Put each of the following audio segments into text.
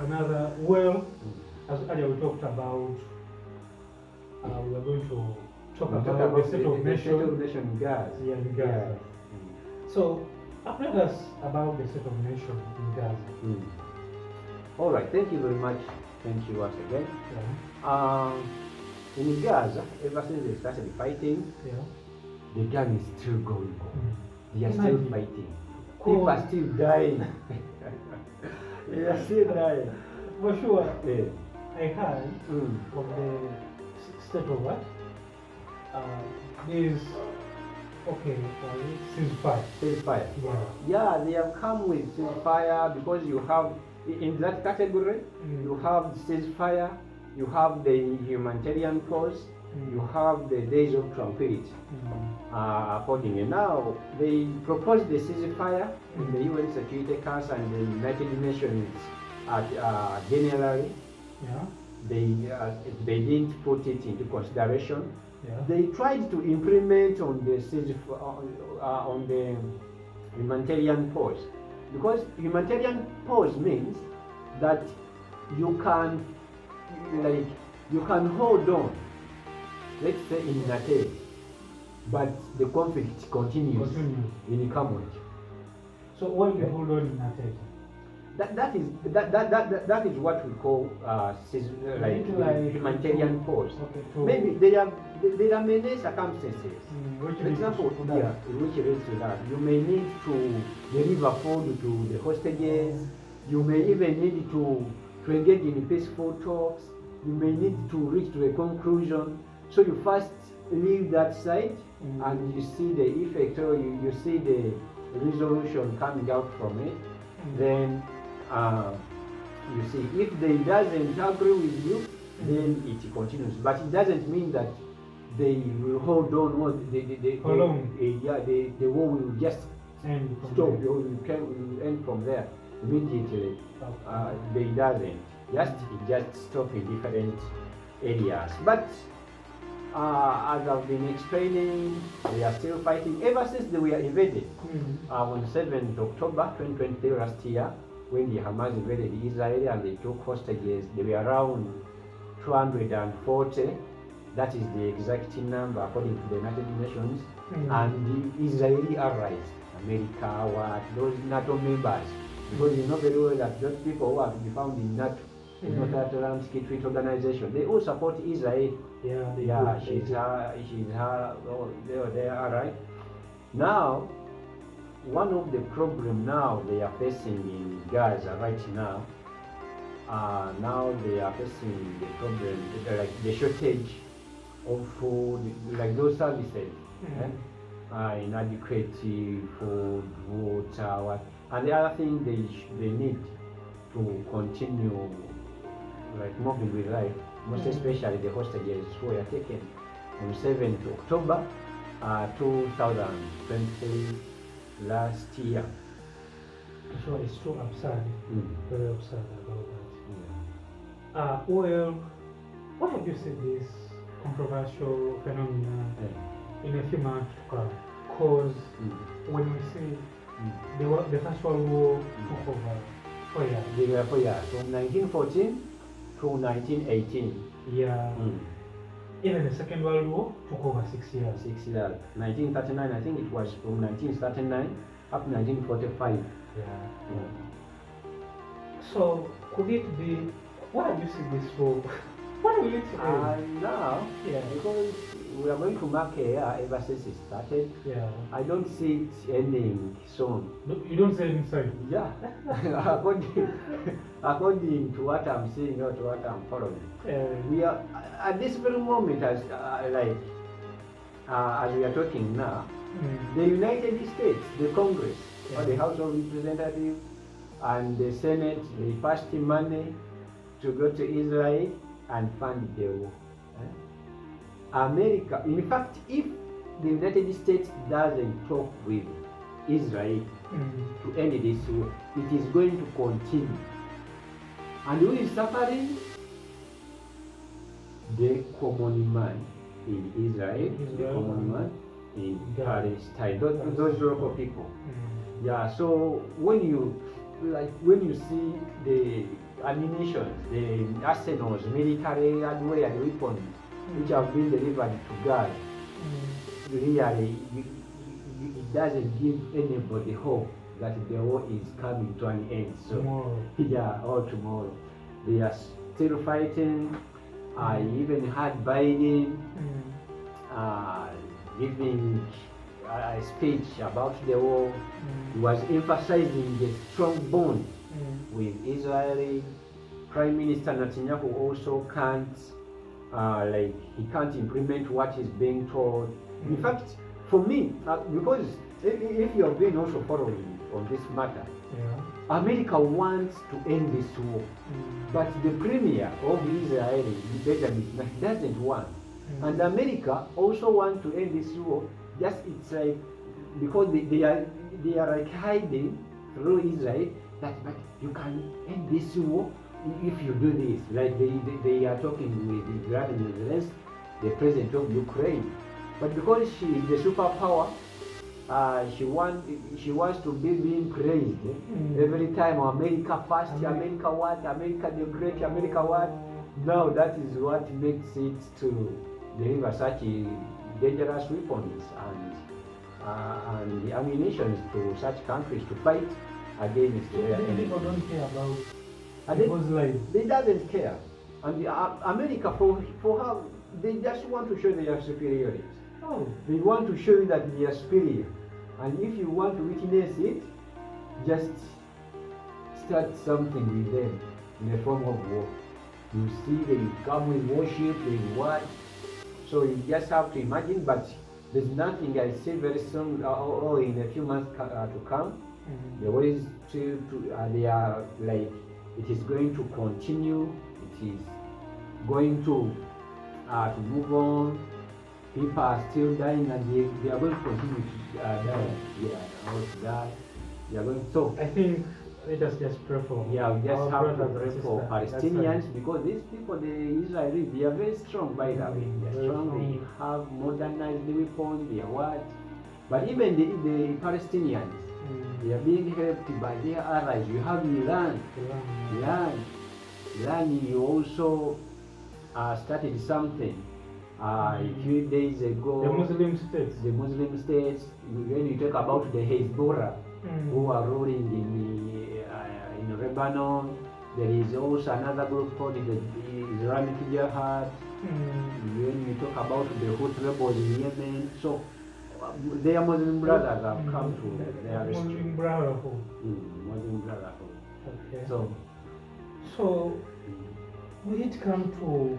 another, well, as earlier we talked about, we are going to talk about the state of nation in Gaza. Yeah, in Gaza. So, update us about the state of nation in Gaza. All right, thank you very much. Thank you once again. In Gaza, ever since they started fighting, the gun is still going on. They are still fighting. People are still dying. They are still dying. For sure. Yeah. I heard of the state of what? This ceasefire. Ceasefire. Yeah, they have come with ceasefire because you have in that category you have ceasefire, you have the humanitarian pause, you have the days of tranquility. Accordingly, now they proposed the ceasefire in the UN Security Council and the United Nations generally. They didn't put it into consideration. They tried to implement on the humanitarian pause, because humanitarian pause means that you can hold on, let's say in Natel, but the conflict continues in Cameroon. So what do you hold on in Natel? That is what we call humanitarian pause. Maybe there are many circumstances. For example, which leads to that. You may need to deliver food to the hostages. You may even need to engage in peaceful talks. You may need to reach to a conclusion. So you first leave that side and you see the effect, or you see the resolution coming out from it. Then you see, if they doesn't agree with you, then it continues. But it doesn't mean that they will hold on, or the war will just stop, or will end from there immediately. They doesn't. It just stop in different areas. But as I've been explaining, they are still fighting ever since they were invaded on 7th October 2023 last year, when the Hamas invaded Israel and they took hostages. They were around 240. That is the exact number according to the United Nations. And the Israeli allies, America, those NATO members, because you know very well that those people who have to be found in NATO, the North Atlantic Treaty Organization, they all support Israel. She's her, they are right. Now, one of the problems now they are facing in Gaza right now, now they are facing the problem, like the shortage of food, like those services, inadequate food, water, and the other thing they need to continue like moving with life, most especially the hostages who were taken on 7th October 2023 last year. So it's so absurd, very absurd about that. Well, what have you seen this controversial phenomenon in a few months to come? Because when we see the First World War took over 4 years. They were 4 years, from 1914 to 1918. Even the Second World War took over 6 years. 6 years. 1939, I think it was from 1939 up to 1945. So could it be? What have you seen this for? What will it end? Now, because we are going to mark a year ever since it started. I don't see it ending soon. You don't see it inside? Yeah. according to what I'm seeing or to what I'm following. We are at this very moment, as we are talking now, the United States, the Congress, or the House of Representatives and the Senate, they passed money to go to Israel and fund the war. America, in fact, if the United States doesn't talk with Israel to end this war, it is going to continue. And who is suffering? The common man in Israel, the common man in Palestine, those local people. So when you see the ammunition, the arsenals, military hardware and weapons which have been delivered to Gaza, really, it doesn't give anybody hope that the war is coming to an end. So, tomorrow. Or tomorrow. They are still fighting. I even had Biden giving a speech about the war. He was emphasizing the strong bond with Israel. Prime Minister Netanyahu also can't, he can't implement what is being told. In fact, for me, because if you have been also following on this matter, America wants to end this war, but the premier of Israel, Benjamin, doesn't want. And America also wants to end this war. Just it's like because they are like hiding through Israel that but you can end this war if you do this. Like they are talking with Vladimir Zelensky, the president of Ukraine, but because she is the superpower. She wants to be being praised every time. America first, America what, America the great, America what. Now that is what makes it to deliver such dangerous weapons and the ammunition to such countries to fight against their enemies. People don't care about people's lives. They doesn't care. And America, for how they just want to show their superiority. Oh. They want to show you that they are superior. And if you want to witness it, just start something with them in the form of war. You see, they come with worship, with what. So you just have to imagine, but there's nothing I see very soon or in a few months to come. The ways they are like, it is going to continue, it is going to move on. People are still dying and they are going to continue to die. They are going to. So I think let us just pray for. Yeah, we just have to pray for Palestinians because these people, the Israelis, they are very strong by the way. They are strong. They have modernized weapons. They are what? But even the Palestinians, they are being helped by their allies. You have Iran. You also started something. A few days ago, the Muslim states, when you talk about the Hezbollah who are ruling in Lebanon, there is also another group called the Islamic Jihad. When you talk about the Houthi rebels in Yemen, so their Muslim brothers have come to their rescue. Muslim Brotherhood. Muslim Brotherhood. Okay. So will it come to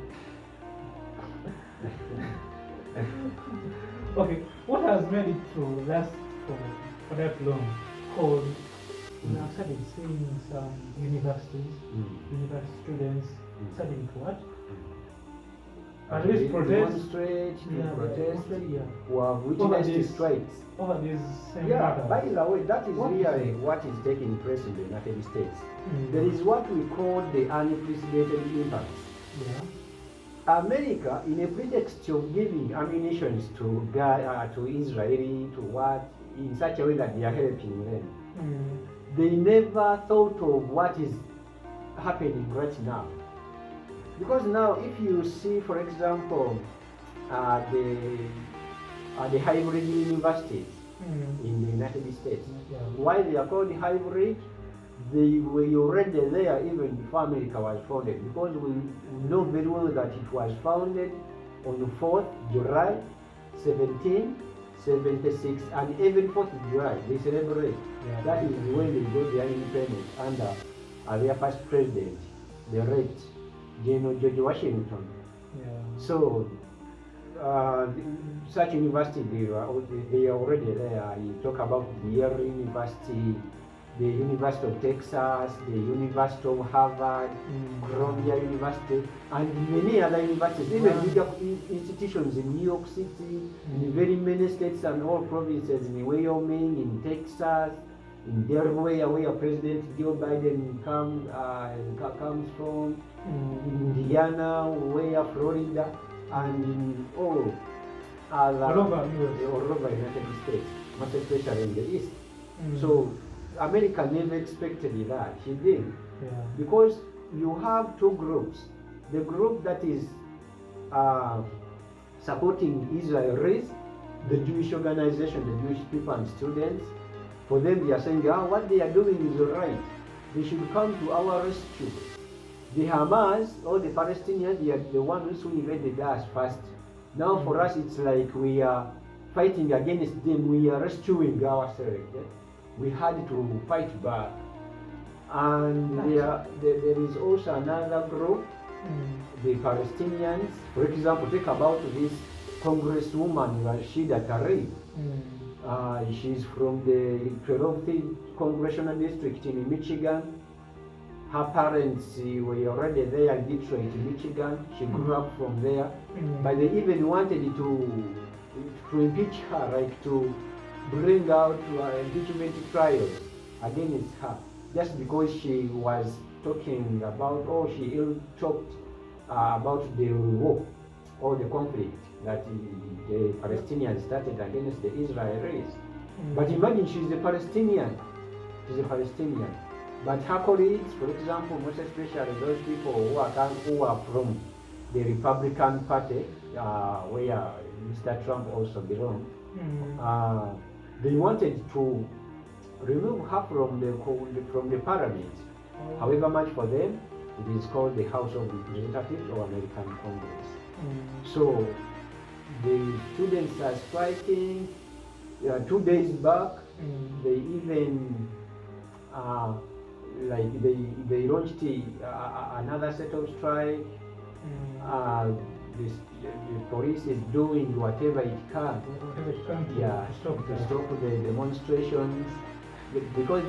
okay, what has made it to last for that long? Because now started seeing some universities, university students starting to what? At least protest, who have witnessed strikes. Over this same matter. By the way, that is really what is taking place in the United States. There is what we call the unprecedented impacts. America, in a pretext of giving ammunition to Israel, to what, in such a way that they are helping them, they never thought of what is happening right now. Because now, if you see, for example, the hybrid universities in the United States, why they are called hybrid? They were already there even before America was founded, because we know very well that it was founded on the 4th July 1776, and even 4th July they celebrate. That is when they got their independence under their first president, the late General George Washington. So such university they are already there. You talk about the Yale University, the University of Texas, the University of Harvard, Columbia University, and many other universities, even bigger institutions in New York City, in very many states and all provinces, in Wyoming, in Texas, in Delaware, where President Joe Biden comes from, in Indiana, where Florida, and in all over the United States, most especially in the East. So America never expected that. She did. Because you have two groups. The group that is supporting Israelis, the Jewish organization, the Jewish people and students. For them, they are saying, what they are doing is right. They should come to our rescue. The Hamas or the Palestinians, they are the ones who invaded us first. Now for us, it's like we are fighting against them. We are rescuing ourselves. We had to fight back. And there is also another group, the Palestinians. For example, think about this Congresswoman Rashida Tlaib. She's from the 12th Congressional District in Michigan. Her parents were already there in Detroit, Michigan. She grew up from there. But they even wanted to impeach her, like to bring out impeachment trials against her, just because she was talking about, or she ill-talked about the war or the conflict that the Palestinians started against the Israelis. But imagine she's a Palestinian. She's a Palestinian. But her colleagues, for example, most especially those people who are from the Republican Party, where Mr. Trump also belonged, they wanted to remove her from the parliament. However much for them, it is called the House of Representatives or American Congress. So the students are striking. 2 days back, they even they launched another set of strike. The police is doing whatever it can, to stop the demonstrations. Because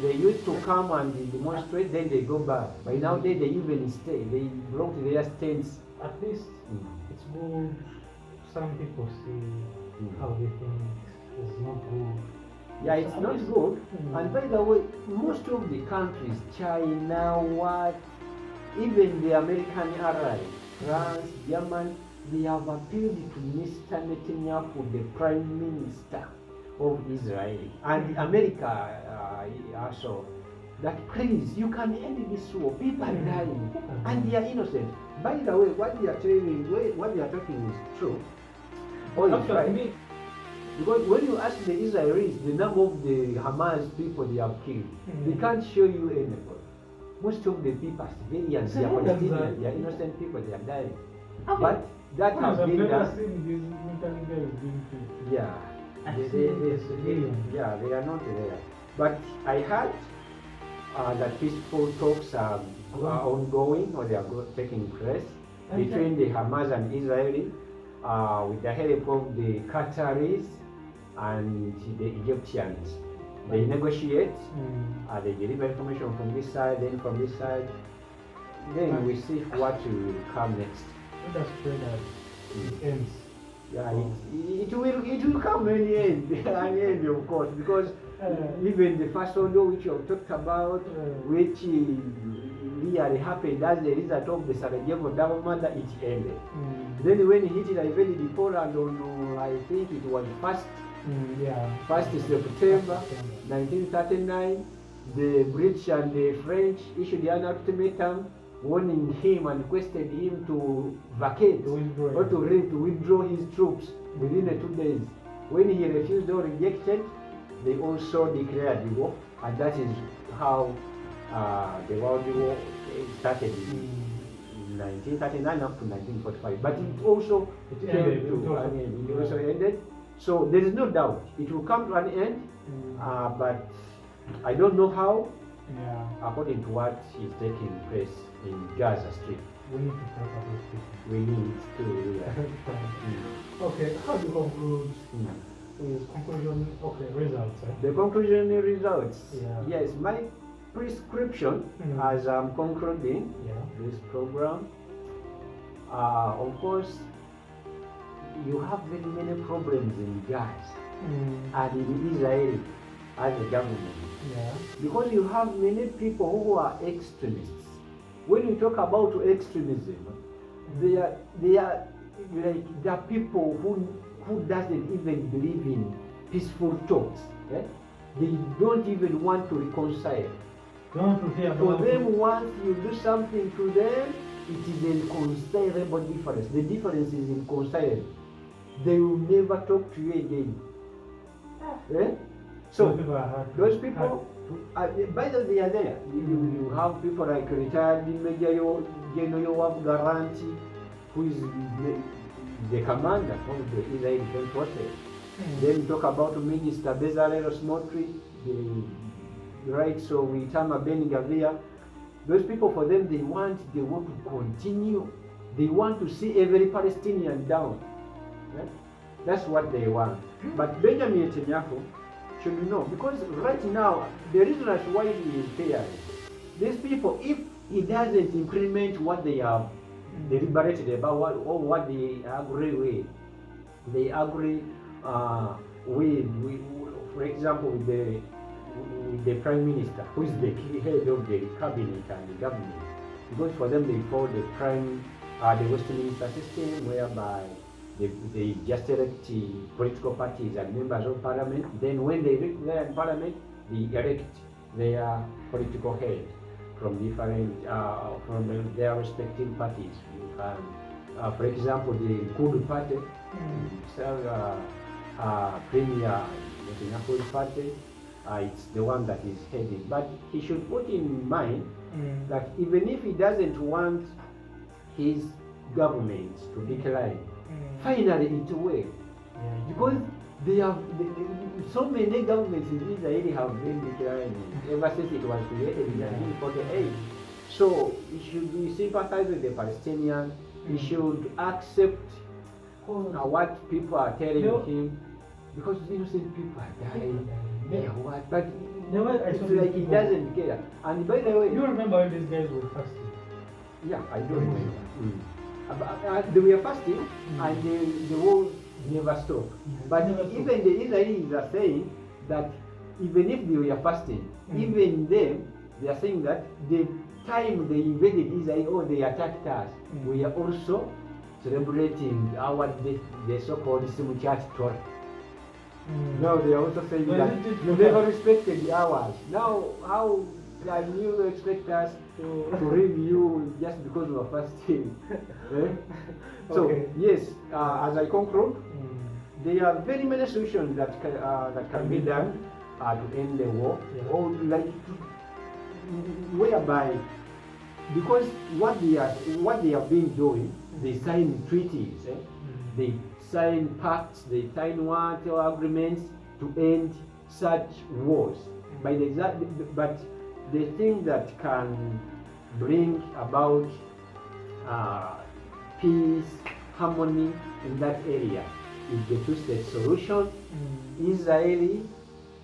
they used to come and demonstrate, then they go back. By now they even stay. They brought their tents. At least it's good. Some people see how they think it's not good. Yeah, it's not good. And by the way, most of the countries, China, even the American allies, France, Germany, they have appealed to Mr. Netanyahu, the Prime Minister of Israel, and America also, that please, you can end this war. People are dying, and they are innocent. By the way, what they are talking is true. Right. Because when you ask the Israelis the number of the Hamas people they have killed, they can't show you anybody. Most of the people are civilians, they are Palestinians, they are innocent people, they are dying. But that has been done. Yeah. They are not there. But I heard that peaceful talks are ongoing, or they are taking place between the Hamas and Israel, with the help of the Qataris and the Egyptians. They negotiate, they deliver information from this side, then from this side. Then we see what will come next. Let us pray that it ends. Yeah, it will come in the end, of course, because even the first order which you have talked about, which really happened as a result of the Sarajevo government, it ended. Then when Hitler invaded Poland on, I think it was 1st September 1939, the British and the French issued an ultimatum warning him and requested him to vacate or to withdraw his troops within 2 days. When he refused or rejected, they also declared war, and that is how the World War started in 1939 up to 1945. But it also ended. So there is no doubt it will come to an end, but I don't know how. According to what is taking place in Gaza Strip. We need to talk about this. We need to. Okay, how do you conclude? Conclusion, results. The conclusion results. Yes, my prescription as I'm concluding this program. Of course, you have very many problems in Gaza and in Israel as a government. Because you have many people who are extremists. When you talk about extremism, they are people who doesn't even believe in peaceful talks. They don't even want to reconcile. They want to hear For about them, once you do something to them, it is an inconsiderable difference. The difference is inconsiderable. They will never talk to you again. Eh? So, those people, by the way, they are there. You have people like retired Major Yoav Garanti, who is the commander of the Israeli Defense Forces. Then you talk about Minister Bezalel Smotrich, the rights of Itamar Ben Gavir. Those people, for them, they want to continue. They want to see every Palestinian down. Right? That's what they want. But Benjamin Netanyahu should know, because right now, the reason as why he is there, these people, if he doesn't implement what they have deliberated about, what they agree with, they agree with, for example, with the Prime Minister, who is the head of the cabinet and the government, because for them they follow the Westminster system, whereby they just elect political parties and members of parliament. Then when they reach there in parliament, they elect their political head from different from their respective parties. You can, for example, the Likud party, Premier Netanyahu's party. It's the one that is heading. But he should put in mind that even if he doesn't want his government to decline, finally it will. Because they have so many governments in Israel have been declining ever since it was created in 1948. So he should be sympathize with the Palestinians. He should accept what people are telling him, because innocent people are dying. Yeah, what? But it's like he doesn't care. And by the way, you remember when these guys were fasting? Yeah, I do remember. They were fasting, and the war never stopped. But even the Israelis are saying that even if they were fasting, even them, they are saying that the time they invaded Israel or they attacked us, we are also celebrating the so-called Simuchat Torah. Now they are also saying that you never respected the hours. Now how can you expect us to review just because we are fasting? So yes, as I conclude, there are very many solutions that can be done to end the war, or like whereby, because what they have been doing, they sign treaties, they sign pacts, they sign agreements to end such wars. But the thing that can bring about peace, harmony in that area is the two-state solution. Israeli,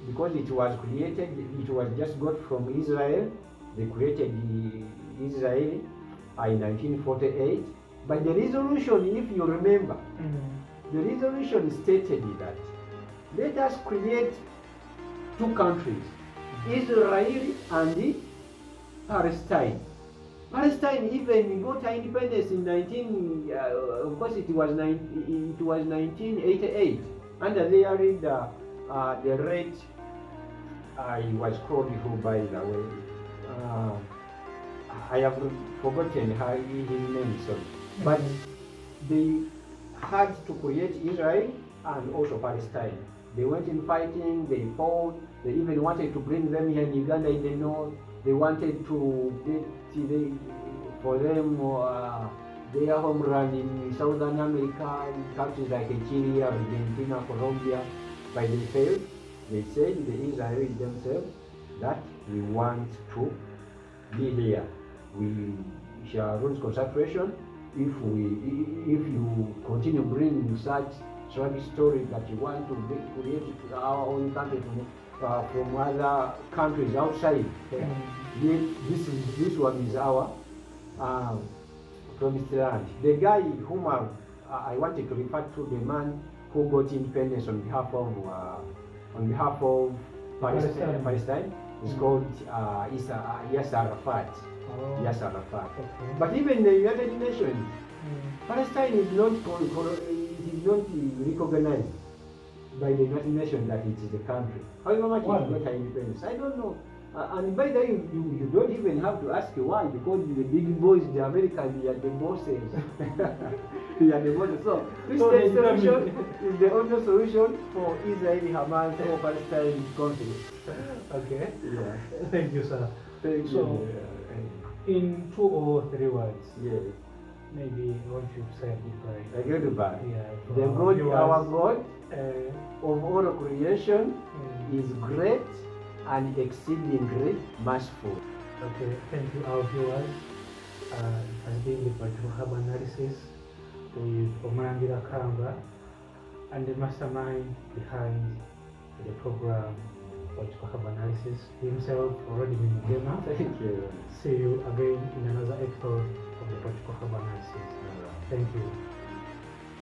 because it was created, it was just got from Israel. They created the Israel in 1948. But the resolution, if you remember, the resolution stated that let us create two countries, Israel and Palestine. Palestine even got independence in of course it was 1988 under their leader, the late, he was called who, by the way, I have forgotten his name, sorry. But they had to create Israel and also Palestine. They went in fighting, they fought, they even wanted to bring them here in Uganda in the north. They wanted to get for them their homeland in Southern America, countries like Chile, Argentina, Colombia, but they failed. They said, the Israelis themselves, that we want to be here. We shall lose concentration if you continue bringing such tragic stories that you want to create our own country from other countries outside. This one is our promised land. The guy whom I wanted to refer to, the man who got independence on behalf of Palestine is called Yasser Arafat. Yasser Arafat. Okay. But even the United Nations, Palestine is not recognized by the United Nations that it is a country. However much it got independence, I don't know. And by the way, you don't even have to ask why, because the big boys, the Americans, they are the bosses. They are the bosses. So this state solution is the only solution for Israeli-Hamas or Palestine conflict. Okay. Yeah. Thank you, sir. Thank so, you. In 2 or 3 words, Yes. maybe what you say goodbye. Goodbye. Yeah. The God, our God, of all creation, is Mm. great and exceedingly merciful. Okay, thank you, our viewers. It has been the Political Hub Analysis with Omangira Kamba and the mastermind behind the program Political Hub Analysis himself, already Mugema. Thank you. See you again in another episode of the Political Hub Analysis. Thank you.